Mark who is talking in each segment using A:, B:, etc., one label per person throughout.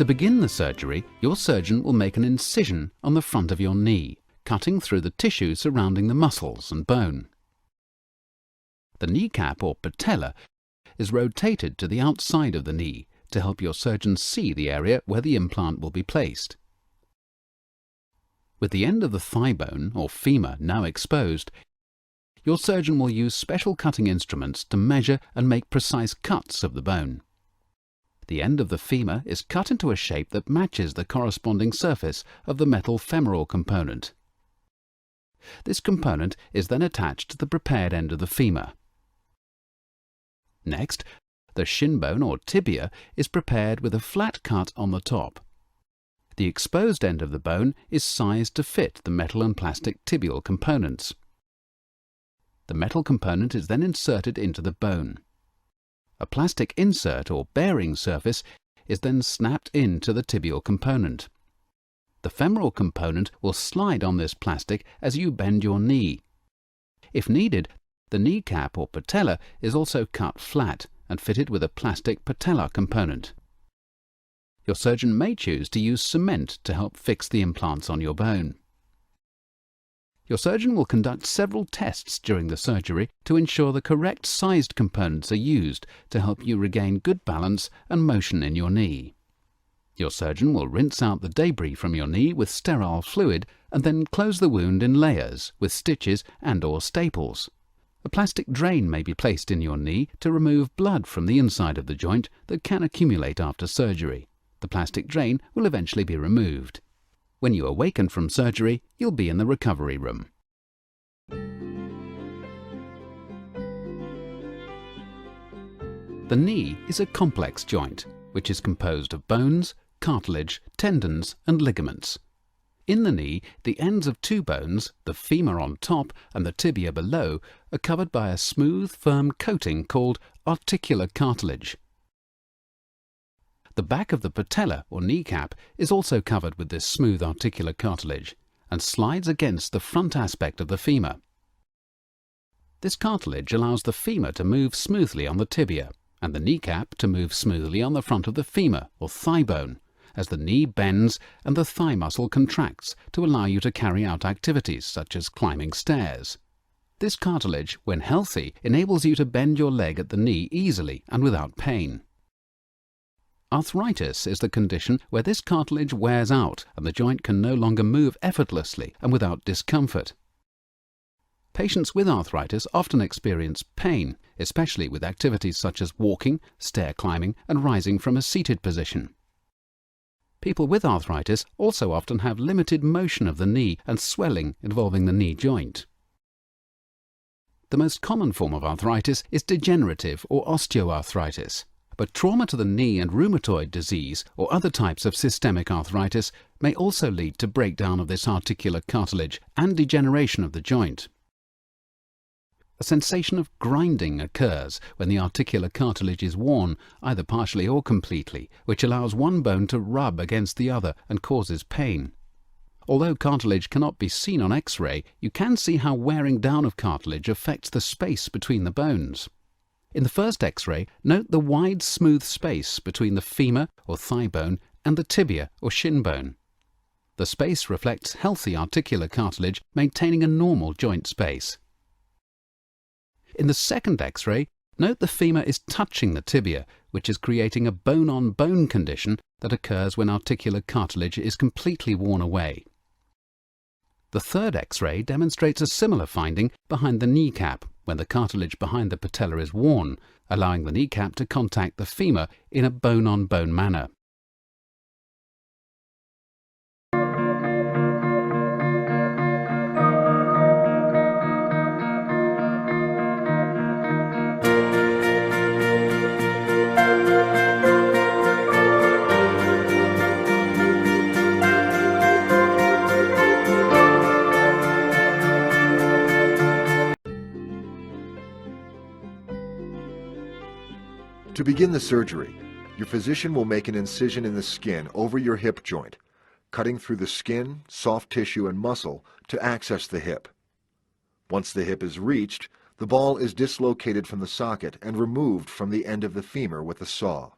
A: To begin the surgery, your surgeon will make an incision on the front of your knee, cutting through the tissue surrounding the muscles and bone. The kneecap or patella is rotated to the outside of the knee to help your surgeon see the area where the implant will be placed. With the end of the thigh bone or femur now exposed, your surgeon will use special cutting instruments to measure and make precise cuts of the bone. The end of the femur is cut into a shape that matches the corresponding surface of the metal femoral component. This component is then attached to the prepared end of the femur. Next, the shin bone or tibia is prepared with a flat cut on the top. The exposed end of the bone is sized to fit the metal and plastic tibial components. The metal component is then inserted into the bone. A plastic insert or bearing surface is then snapped into the tibial component. The femoral component will slide on this plastic as you bend your knee. If needed, the kneecap or patella is also cut flat and fitted with a plastic patella component. Your surgeon may choose to use cement to help fix the implants on your bone. Your surgeon will conduct several tests during the surgery to ensure the correct sized components are used to help you regain good balance and motion in your knee. Your surgeon will rinse out the debris from your knee with sterile fluid and then close the wound in layers with stitches and/or staples. A plastic drain may be placed in your knee to remove blood from the inside of the joint that can accumulate after surgery. The plastic drain will eventually be removed. When you awaken from surgery, you'll be in the recovery room. The knee is a complex joint, which is composed of bones, cartilage, tendons and ligaments. In the knee, the ends of two bones, the femur on top and the tibia below, are covered by a smooth, firm coating called articular cartilage. The back of the patella or kneecap is also covered with this smooth articular cartilage and slides against the front aspect of the femur. This cartilage allows the femur to move smoothly on the tibia and the kneecap to move smoothly on the front of the femur or thigh bone as the knee bends and the thigh muscle contracts to allow you to carry out activities such as climbing stairs. This cartilage, when healthy, enables you to bend your leg at the knee easily and without pain. Arthritis is the condition where this cartilage wears out and the joint can no longer move effortlessly and without discomfort. Patients with arthritis often experience pain, especially with activities such as walking, stair climbing and rising from a seated position. People with arthritis also often have limited motion of the knee and swelling involving the knee joint. The most common form of arthritis is degenerative or osteoarthritis. But trauma to the knee and rheumatoid disease or other types of systemic arthritis may also lead to breakdown of this articular cartilage and degeneration of the joint. A sensation of grinding occurs when the articular cartilage is worn, either partially or completely, which allows one bone to rub against the other and causes pain. Although cartilage cannot be seen on X-ray, you can see how wearing down of cartilage affects the space between the bones. In the first X-ray, note the wide, smooth space between the femur or thigh bone and the tibia or shin bone. The space reflects healthy articular cartilage maintaining a normal joint space. In the second X-ray, note the femur is touching the tibia, which is creating a bone-on-bone condition that occurs when articular cartilage is completely worn away. The third X-ray demonstrates a similar finding behind the kneecap, when the cartilage behind the patella is worn, allowing the kneecap to contact the femur in a bone-on-bone manner.
B: To begin the surgery, your physician will make an incision in the skin over your hip joint, cutting through the skin, soft tissue, and muscle to access the hip. Once the hip is reached, the ball is dislocated from the socket and removed from the end of the femur with a saw.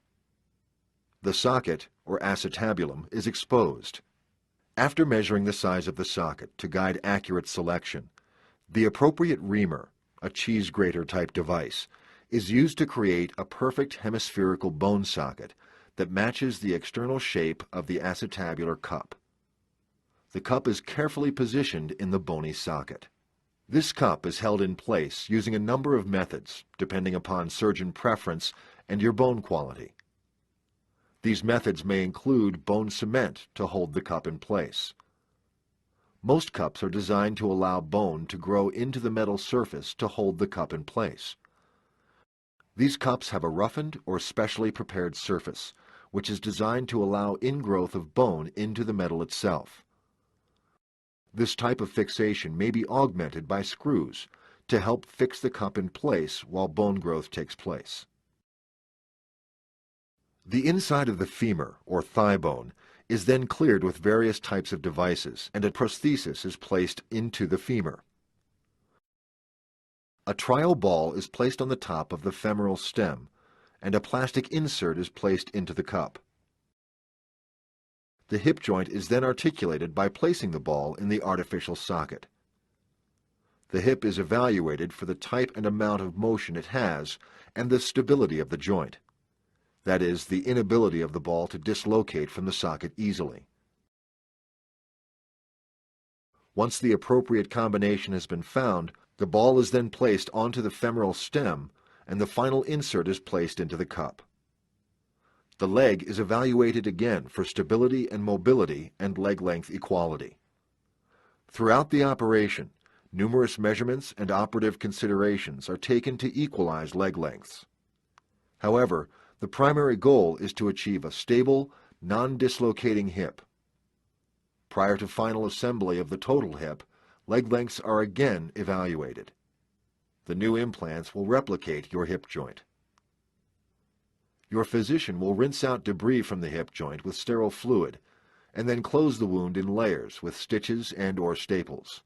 B: The socket, or acetabulum, is exposed. After measuring the size of the socket to guide accurate selection, the appropriate reamer, a cheese grater type device, is used to create a perfect hemispherical bone socket that matches the external shape of the acetabular cup. The cup is carefully positioned in the bony socket. This cup is held in place using a number of methods depending upon surgeon preference and your bone quality. These methods may include bone cement to hold the cup in place. Most cups are designed to allow bone to grow into the metal surface to hold the cup in place. These cups have a roughened or specially prepared surface, which is designed to allow ingrowth of bone into the metal itself. This type of fixation may be augmented by screws to help fix the cup in place while bone growth takes place. The inside of the femur, or thigh bone, is then cleared with various types of devices, and a prosthesis is placed into the femur. A trial ball is placed on the top of the femoral stem, and a plastic insert is placed into the cup. The hip joint is then articulated by placing the ball in the artificial socket. The hip is evaluated for the type and amount of motion it has and the stability of the joint. That is, the inability of the ball to dislocate from the socket easily. Once the appropriate combination has been found, the ball is then placed onto the femoral stem and the final insert is placed into the cup. The leg is evaluated again for stability and mobility and leg length equality. Throughout the operation, numerous measurements and operative considerations are taken to equalize leg lengths. However, the primary goal is to achieve a stable, non-dislocating hip. Prior to final assembly of the total hip, leg lengths are again evaluated. The new implants will replicate your hip joint. Your physician will rinse out debris from the hip joint with sterile fluid and then close the wound in layers with stitches and/or staples.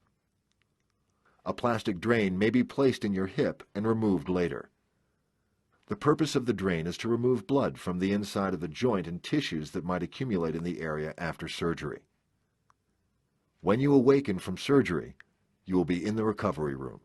B: A plastic drain may be placed in your hip and removed later. The purpose of the drain is to remove blood from the inside of the joint and tissues that might accumulate in the area after surgery. When you awaken from surgery, you will be in the recovery room.